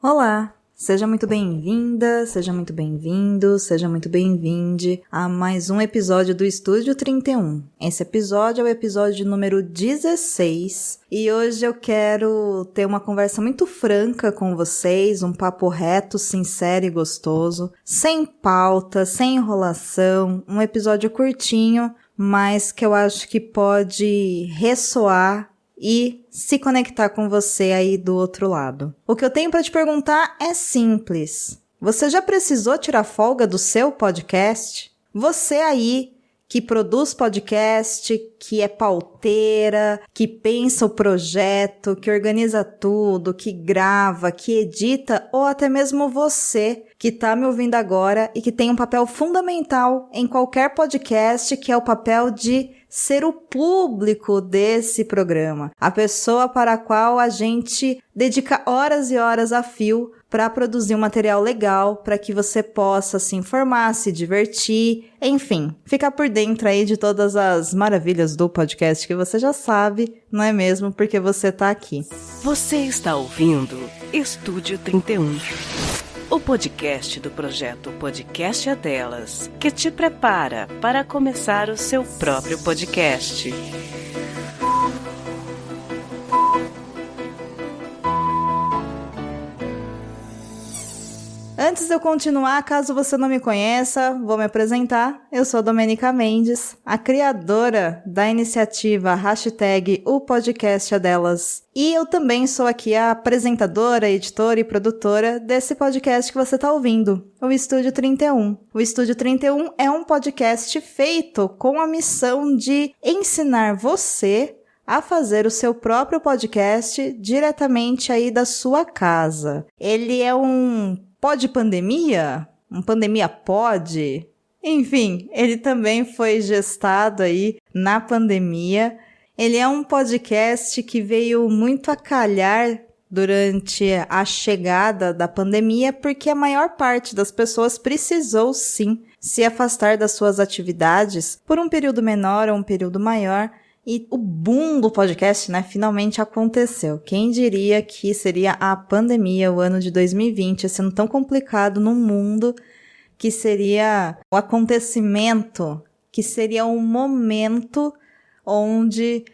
Olá, seja muito bem-vinda, seja muito bem-vindo, seja muito bem-vinde a mais um episódio do Estúdio 31. Esse episódio é o episódio número 16 e hoje eu quero ter uma conversa muito franca com vocês, um papo reto, sincero e gostoso, sem pauta, sem enrolação, um episódio curtinho, mas que eu acho que pode ressoar e se conectar com você aí do outro lado. O que eu tenho para te perguntar é simples. Você já precisou tirar folga do seu podcast? Você aí que produz podcast, que é pauteira, que pensa o projeto, que organiza tudo, que grava, que edita, ou até mesmo você que está me ouvindo agora e que tem um papel fundamental em qualquer podcast, que é o papel de ser o público desse programa, a pessoa para a qual a gente dedica horas e horas a fio para produzir um material legal, para que você possa se informar, se divertir, enfim, ficar por dentro aí de todas as maravilhas do podcast que você já sabe, não é mesmo? Porque você tá aqui. Você está ouvindo Estúdio 31. O podcast do projeto Podcast é Delas, que te prepara para começar o seu próprio podcast. Antes de eu continuar, caso você não me conheça, vou me apresentar. Eu sou a Domenica Mendes, a criadora da iniciativa hashtag O Podcast é Delas. E eu também sou aqui a apresentadora, editora e produtora desse podcast que você está ouvindo, o Estúdio 31. O Estúdio 31 é um podcast feito com a missão de ensinar você a fazer o seu próprio podcast diretamente aí da sua casa. Ele é um pod-pandemia? Um pandemia pod? Enfim, ele também foi gestado aí na pandemia. Ele é um podcast que veio muito a calhar durante a chegada da pandemia, porque a maior parte das pessoas precisou sim se afastar das suas atividades por um período menor ou um período maior. E o boom do podcast, né, finalmente aconteceu. Quem diria que seria a pandemia, o ano de 2020, esse ano tão complicado no mundo, que seria o acontecimento, que seria um momento onde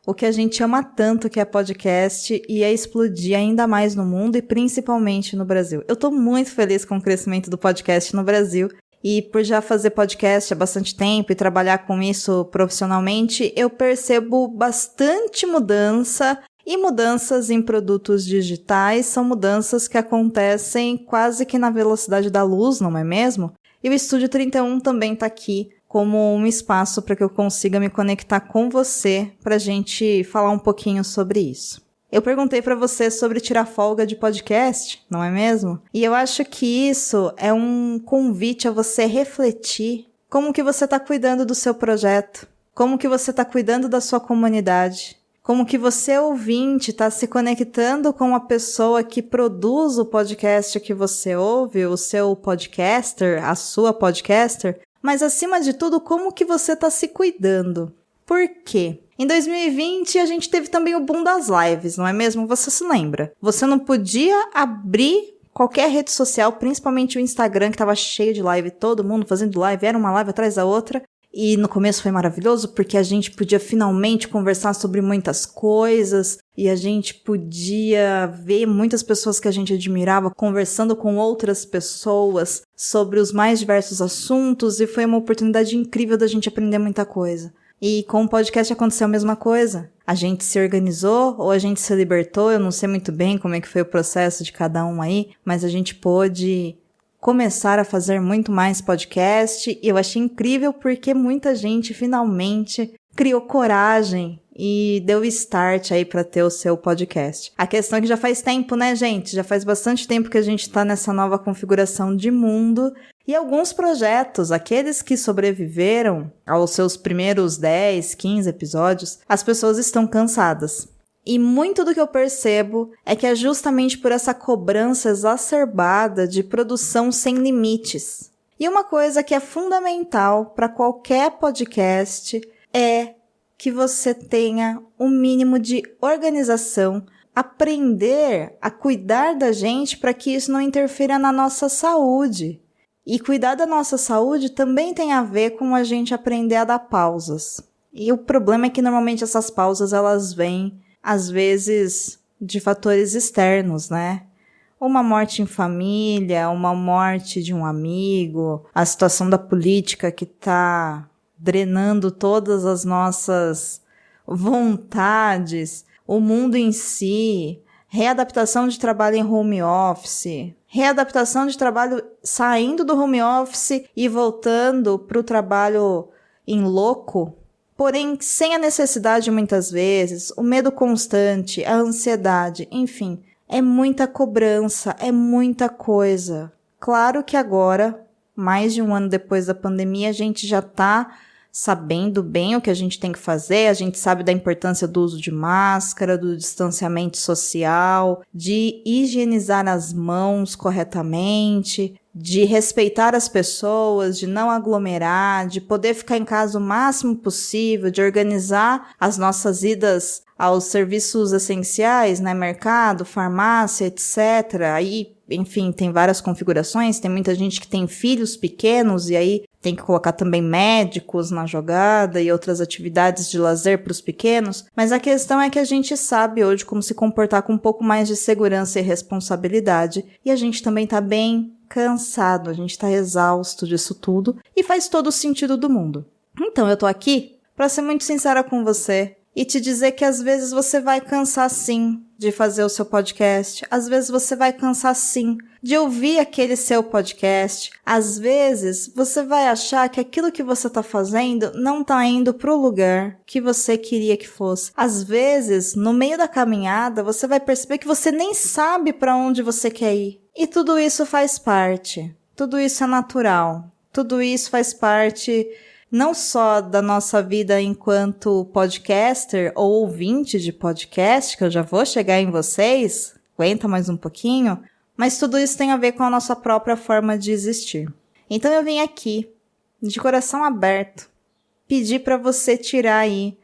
o que a gente ama tanto, que é podcast, ia explodir ainda mais no mundo e principalmente no Brasil. Eu tô muito feliz com o crescimento do podcast no Brasil. E por já fazer podcast há bastante tempo e trabalhar com isso profissionalmente, eu percebo bastante mudança. E mudanças em produtos digitais são mudanças que acontecem quase que na velocidade da luz, não é mesmo? E o Estúdio 31 também está aqui como um espaço para que eu consiga me conectar com você para a gente falar um pouquinho sobre isso. Eu perguntei para você sobre tirar folga de podcast, não é mesmo? E eu acho que isso é um convite a você refletir como que você está cuidando do seu projeto, como que você está cuidando da sua comunidade, como que você, ouvinte, está se conectando com a pessoa que produz o podcast que você ouve, o seu podcaster, a sua podcaster, mas acima de tudo, como que você está se cuidando. Por quê? Em 2020, a gente teve também o boom das lives, não é mesmo? Você se lembra? Você não podia abrir qualquer rede social, principalmente o Instagram, que estava cheio de live, todo mundo fazendo live, era uma live atrás da outra. E no começo foi maravilhoso, porque a gente podia finalmente conversar sobre muitas coisas, e a gente podia ver muitas pessoas que a gente admirava conversando com outras pessoas sobre os mais diversos assuntos, e foi uma oportunidade incrível da gente aprender muita coisa. E com o podcast aconteceu a mesma coisa. A gente se organizou ou a gente se libertou, eu não sei muito bem como é que foi o processo de cada um aí, mas a gente pôde começar a fazer muito mais podcast e eu achei incrível porque muita gente finalmente criou coragem e deu start aí para ter o seu podcast. A questão é que já faz tempo, né, gente? Já faz bastante tempo que a gente tá nessa nova configuração de mundo. E alguns projetos, aqueles que sobreviveram aos seus primeiros 10, 15 episódios, as pessoas estão cansadas. E muito do que eu percebo é que é justamente por essa cobrança exacerbada de produção sem limites. E uma coisa que é fundamental para qualquer podcast é que você tenha um mínimo de organização aprender a cuidar da gente para que isso não interfira na nossa saúde. E cuidar da nossa saúde também tem a ver com a gente aprender a dar pausas. E o problema é que normalmente essas pausas elas vêm, às vezes, de fatores externos, né? Uma morte em família, uma morte de um amigo, a situação da política que está drenando todas as nossas vontades, o mundo em si, readaptação de trabalho em home office, readaptação de trabalho saindo do home office e voltando para o trabalho em loco, porém sem a necessidade muitas vezes, o medo constante, a ansiedade, enfim, é muita cobrança, é muita coisa. Claro que agora, mais de um ano depois da pandemia, a gente já está sabendo bem o que a gente tem que fazer, a gente sabe da importância do uso de máscara, do distanciamento social, de higienizar as mãos corretamente, de respeitar as pessoas, de não aglomerar, de poder ficar em casa o máximo possível, de organizar as nossas idas aos serviços essenciais, né, mercado, farmácia, etc. Aí, enfim, tem várias configurações, tem muita gente que tem filhos pequenos e aí tem que colocar também médicos na jogada e outras atividades de lazer para os pequenos, mas a questão é que a gente sabe hoje como se comportar com um pouco mais de segurança e responsabilidade, e a gente também está bem cansado, a gente está exausto disso tudo, e faz todo o sentido do mundo. Então eu tô aqui para ser muito sincera com você e te dizer que às vezes você vai cansar sim de fazer o seu podcast, às vezes você vai cansar sim de ouvir aquele seu podcast, às vezes você vai achar que aquilo que você está fazendo não está indo para o lugar que você queria que fosse. Às vezes, no meio da caminhada, você vai perceber que você nem sabe para onde você quer ir. E tudo isso faz parte, tudo isso é natural, tudo isso faz parte não só da nossa vida enquanto podcaster ou ouvinte de podcast, que eu já vou chegar em vocês, aguenta mais um pouquinho, mas tudo isso tem a ver com a nossa própria forma de existir. Então eu vim aqui, de coração aberto, pedir para você tirar aí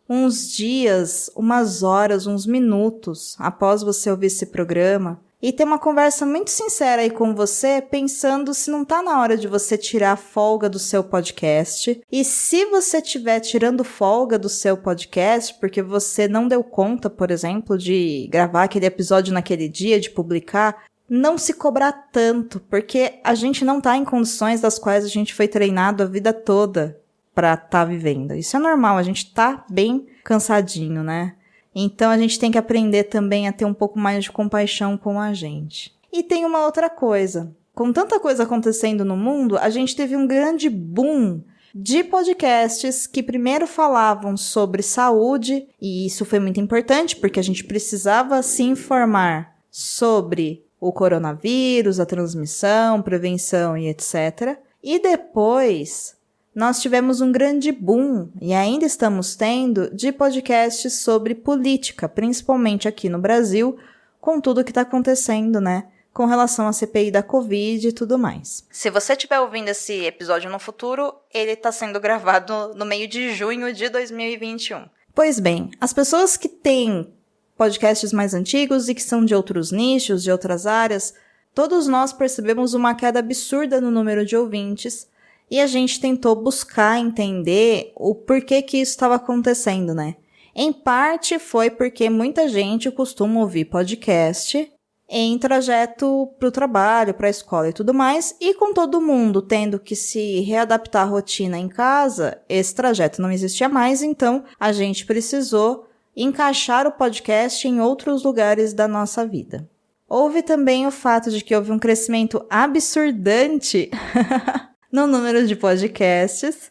uns dias, umas horas, uns minutos após você ouvir esse programa e ter uma conversa muito sincera aí com você, pensando se não tá na hora de você tirar folga do seu podcast. E se você estiver tirando folga do seu podcast, porque você não deu conta, por exemplo, de gravar aquele episódio naquele dia, de publicar, não se cobrar tanto, porque a gente não tá em condições das quais a gente foi treinado a vida toda pra tá vivendo. Isso é normal, a gente tá bem cansadinho, né? Então a gente tem que aprender também a ter um pouco mais de compaixão com a gente. E tem uma outra coisa. Com tanta coisa acontecendo no mundo, a gente teve um grande boom de podcasts que primeiro falavam sobre saúde, e isso foi muito importante porque a gente precisava se informar sobre o coronavírus, a transmissão, prevenção e etc. E depois nós tivemos um grande boom, e ainda estamos tendo, de podcasts sobre política, principalmente aqui no Brasil, com tudo que está acontecendo, né? Com relação à CPI da Covid e tudo mais. Se você estiver ouvindo esse episódio no futuro, ele está sendo gravado no meio de junho de 2021. Pois bem, as pessoas que têm podcasts mais antigos e que são de outros nichos, de outras áreas, todos nós percebemos uma queda absurda no número de ouvintes. E a gente tentou buscar entender o porquê que isso estava acontecendo, né? Em parte foi porque muita gente costuma ouvir podcast em trajeto para o trabalho, para a escola e tudo mais, e com todo mundo tendo que se readaptar à rotina em casa, esse trajeto não existia mais, então a gente precisou encaixar o podcast em outros lugares da nossa vida. Houve também o fato de que houve um crescimento absurdante no número de podcasts,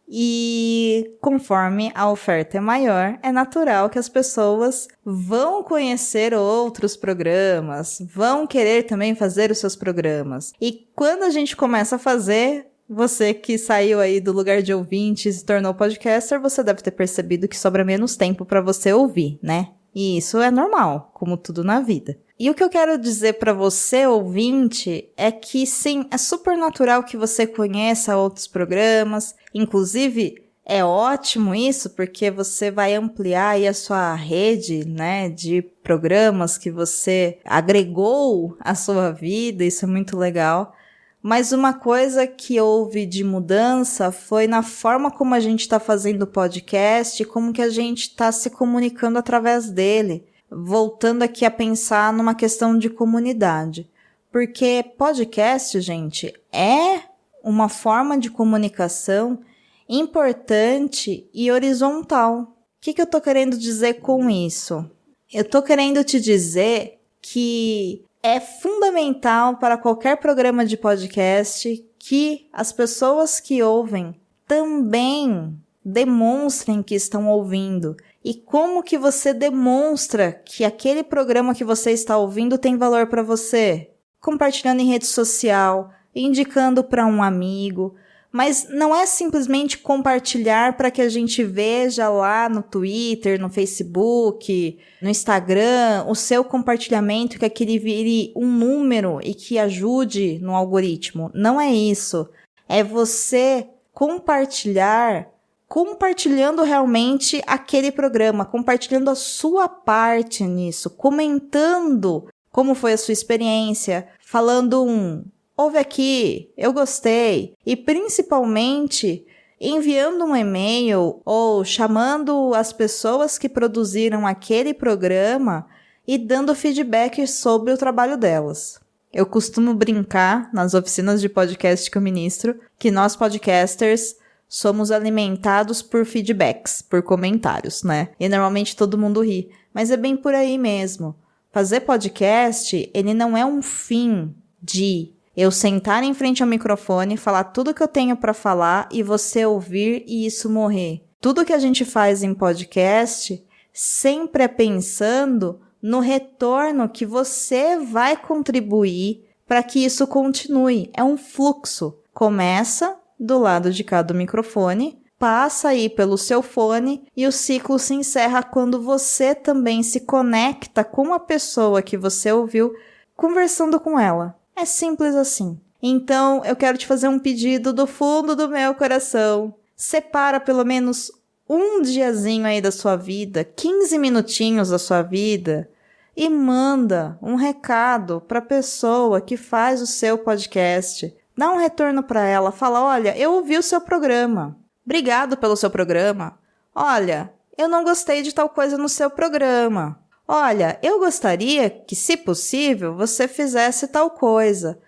e conforme a oferta é maior, é natural que as pessoas vão conhecer outros programas, vão querer também fazer os seus programas. E quando a gente começa a fazer, você que saiu aí do lugar de ouvinte e se tornou podcaster, você deve ter percebido que sobra menos tempo para você ouvir, né? E isso é normal, como tudo na vida. E o que eu quero dizer para você, ouvinte, é que sim, é super natural que você conheça outros programas. Inclusive, É ótimo isso, porque você vai ampliar aí a sua rede, né, de programas que você agregou à sua vida, isso é muito legal. Mas uma coisa que houve de mudança foi na forma como a gente está fazendo o podcast, como que a gente está se comunicando através dele. Voltando aqui a pensar numa questão de comunidade. Porque podcast, gente, é uma forma de comunicação importante e horizontal. O que eu tô querendo dizer com isso? Eu tô querendo te dizer que é fundamental para qualquer programa de podcast que as pessoas que ouvem também demonstrem que estão ouvindo. E como que você demonstra que aquele programa que você está ouvindo tem valor para você? Compartilhando em rede social, indicando para um amigo. Mas não é simplesmente compartilhar para que a gente veja lá no Twitter, no Facebook, no Instagram, o seu compartilhamento, que aquele vire um número e que ajude no algoritmo. Não é isso. É você compartilhando realmente aquele programa, compartilhando a sua parte nisso, comentando como foi a sua experiência, falando ouve aqui, eu gostei, e principalmente enviando um e-mail ou chamando as pessoas que produziram aquele programa e dando feedback sobre o trabalho delas. Eu costumo brincar nas oficinas de podcast que eu ministro que nós podcasters somos alimentados por feedbacks, por comentários, né? E normalmente todo mundo ri, mas é bem por aí mesmo. Fazer podcast, ele não é um fim de eu sentar em frente ao microfone, falar tudo que eu tenho para falar e você ouvir e isso morrer. Tudo que a gente faz em podcast sempre é pensando no retorno que você vai contribuir para que isso continue. É um fluxo. Começa do lado de cá do microfone, passa aí pelo seu fone e o ciclo se encerra quando você também se conecta com a pessoa que você ouviu, conversando com ela. É simples assim. Então, eu quero te fazer um pedido do fundo do meu coração. Separa pelo menos um diazinho aí da sua vida, 15 minutinhos da sua vida, e manda um recado para a pessoa que faz o seu podcast. Dá um retorno para ela, fala, olha, eu ouvi o seu programa. Obrigado pelo seu programa. Olha, eu não gostei de tal coisa no seu programa. Olha, eu gostaria que, se possível, você fizesse tal coisa,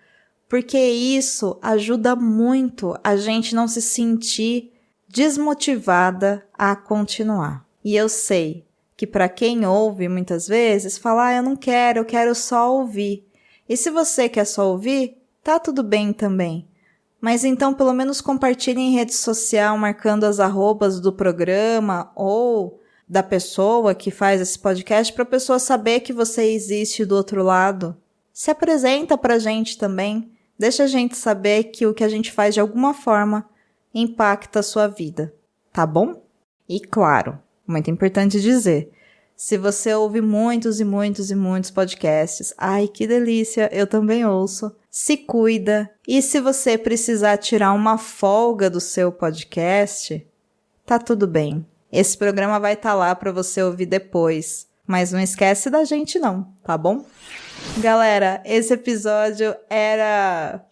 porque isso ajuda muito a gente não se sentir desmotivada a continuar. E eu sei que para quem ouve muitas vezes, fala, eu não quero, eu quero só ouvir. E se você quer só ouvir, tá tudo bem também. Mas então pelo menos compartilhe em rede social marcando as arrobas do programa ou da pessoa que faz esse podcast para a pessoa saber que você existe do outro lado. Se apresenta pra gente também. Deixa a gente saber que o que a gente faz de alguma forma impacta a sua vida. Tá bom? E claro, muito importante dizer, se você ouve muitos e muitos e muitos podcasts, ai que delícia, eu também ouço, se cuida. E se você precisar tirar uma folga do seu podcast, tá tudo bem. Esse programa vai estar lá para você ouvir depois. Mas não esquece da gente não, tá bom? Galera, esse episódio era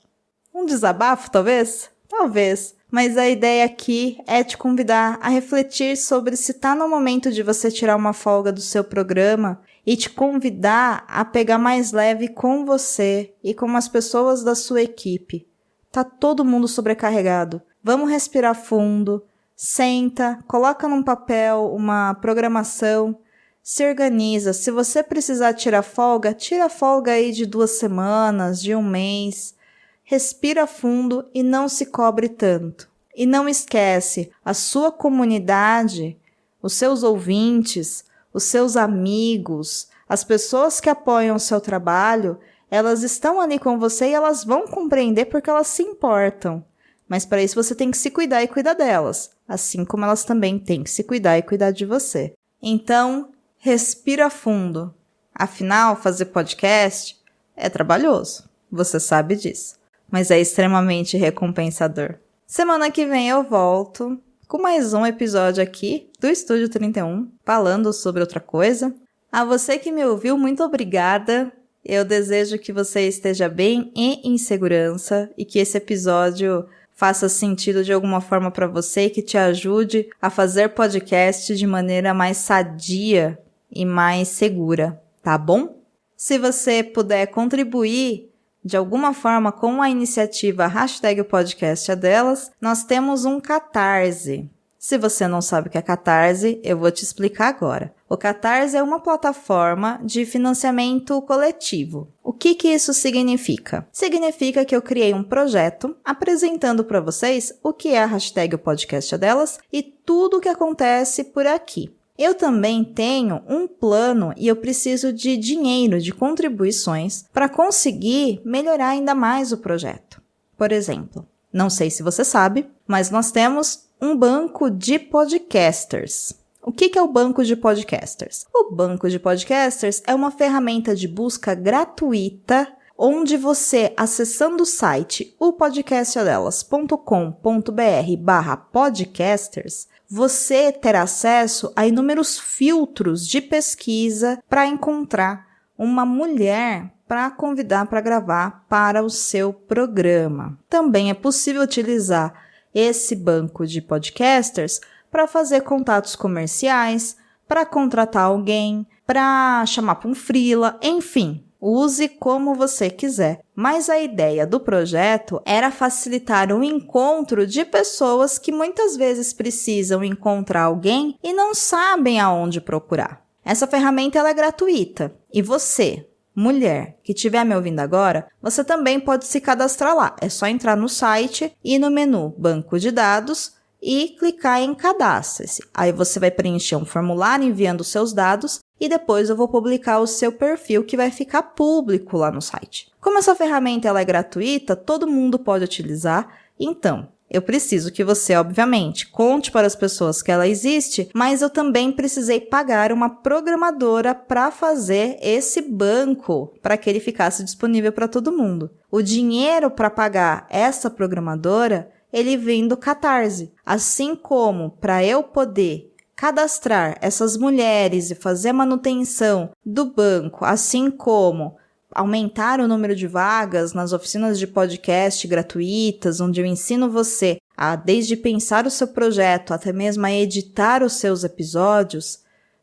um desabafo, talvez? Talvez. Mas a ideia aqui é te convidar a refletir sobre se tá no momento de você tirar uma folga do seu programa e te convidar a pegar mais leve com você e com as pessoas da sua equipe. Tá todo mundo sobrecarregado. Vamos respirar fundo. Senta, coloca num papel uma programação, se organiza. Se você precisar tirar folga, tira folga aí de 2 semanas, de 1 mês. Respira fundo e não se cobre tanto. E não esquece, a sua comunidade, os seus ouvintes, os seus amigos, as pessoas que apoiam o seu trabalho, elas estão ali com você e elas vão compreender porque elas se importam. Mas para isso você tem que se cuidar e cuidar delas, assim como elas também têm que se cuidar e cuidar de você. Então, respira fundo. Afinal, fazer podcast é trabalhoso, você sabe disso, mas é extremamente recompensador. Semana que vem eu volto com mais um episódio aqui do Estúdio 31, falando sobre outra coisa. A você que me ouviu, muito obrigada. Eu desejo que você esteja bem e em segurança e que esse episódio faça sentido de alguma forma para você e que te ajude a fazer podcast de maneira mais sadia e mais segura, tá bom? Se você puder contribuir de alguma forma com a iniciativa Hashtag o Podcast é Delas, nós temos um Catarse. Se você não sabe o que é Catarse, eu vou te explicar agora. O Catarse é uma plataforma de financiamento coletivo. O que isso significa? Significa que eu criei um projeto apresentando para vocês o que é a Hashtag o Podcast é Delas e tudo o que acontece por aqui. Eu também tenho um plano e eu preciso de dinheiro, de contribuições, para conseguir melhorar ainda mais o projeto. Por exemplo, não sei se você sabe, mas nós temos um banco de podcasters. O que é o banco de podcasters? O banco de podcasters é uma ferramenta de busca gratuita onde você, acessando o site opodcastadelas.com.br/podcasters, você terá acesso a inúmeros filtros de pesquisa para encontrar uma mulher para convidar para gravar para o seu programa. Também é possível utilizar esse banco de podcasters para fazer contatos comerciais, para contratar alguém, para chamar para um freela, enfim. Use como você quiser, mas a ideia do projeto era facilitar o encontro de pessoas que muitas vezes precisam encontrar alguém e não sabem aonde procurar. Essa ferramenta ela é gratuita e você, mulher, que estiver me ouvindo agora, você também pode se cadastrar lá. É só entrar no site e no menu Banco de Dados e clicar em Cadastre-se. Aí você vai preencher um formulário enviando os seus dados e depois eu vou publicar o seu perfil que vai ficar público lá no site. Como essa ferramenta ela é gratuita, todo mundo pode utilizar, então eu preciso que você, obviamente, conte para as pessoas que ela existe, mas eu também precisei pagar uma programadora para fazer esse banco, para que ele ficasse disponível para todo mundo. O dinheiro para pagar essa programadora, ele vem do Catarse. Assim como para eu poder cadastrar essas mulheres e fazer a manutenção do banco, assim como aumentar o número de vagas nas oficinas de podcast gratuitas, onde eu ensino você a desde pensar o seu projeto até mesmo a editar os seus episódios,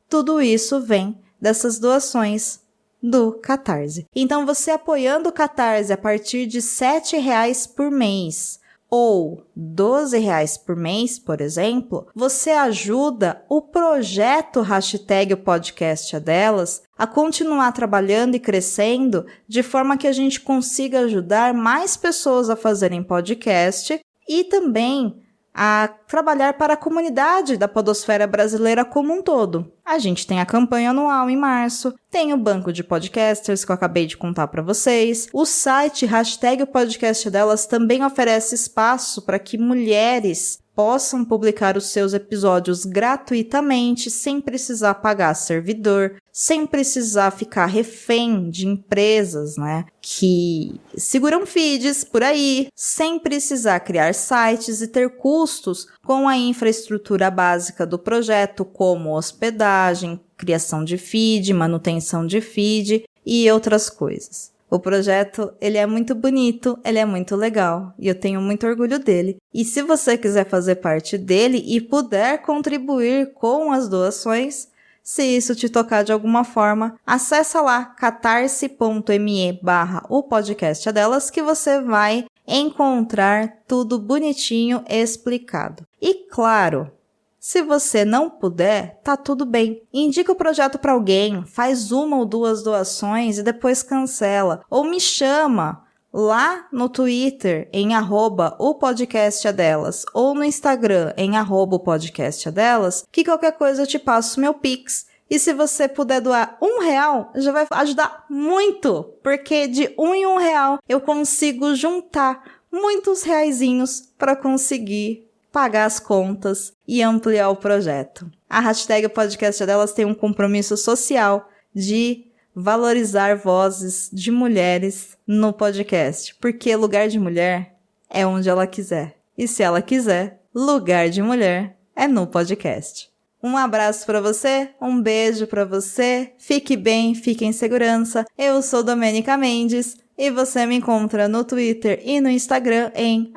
tudo isso vem dessas doações do Catarse. Então, você apoiando o Catarse a partir de R$ 7,00 por mês, ou R$ 12,00 por mês, por exemplo, você ajuda o projeto Hashtag o Podcast é Delas a continuar trabalhando e crescendo de forma que a gente consiga ajudar mais pessoas a fazerem podcast e também a trabalhar para a comunidade da podosfera brasileira como um todo. A gente tem a campanha anual em março, tem o banco de podcasters que eu acabei de contar para vocês, o site Hashtag o Podcast Delas também oferece espaço para que mulheres possam publicar os seus episódios gratuitamente, sem precisar pagar servidor, sem precisar ficar refém de empresas, que seguram feeds por aí, sem precisar criar sites e ter custos com a infraestrutura básica do projeto, como hospedagem, criação de feed, manutenção de feed e outras coisas. O projeto, ele é muito bonito, ele é muito legal e eu tenho muito orgulho dele. E se você quiser fazer parte dele e puder contribuir com as doações, se isso te tocar de alguma forma, acessa lá catarse.me/o podcast é delas que você vai encontrar tudo bonitinho explicado. E claro, se você não puder, tá tudo bem. Indica o projeto para alguém, faz 1 ou 2 doações e depois cancela. Ou me chama lá no Twitter em @opodcastadelas ou no Instagram em @opodcastadelas, que qualquer coisa eu te passo meu Pix. E se você puder doar R$1, já vai ajudar muito, porque de R$1 em R$1 eu consigo juntar muitos reaisinhos para conseguir pagar as contas e ampliar o projeto. A Hashtag Podcast Delas tem um compromisso social de valorizar vozes de mulheres no podcast, porque lugar de mulher é onde ela quiser. E se ela quiser, lugar de mulher é no podcast. Um abraço pra você, um beijo pra você, fique bem, fique em segurança. Eu sou Domênica Mendes e você me encontra no Twitter e no Instagram em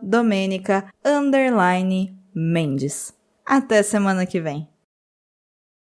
@Domenica_Mendes. Até semana que vem.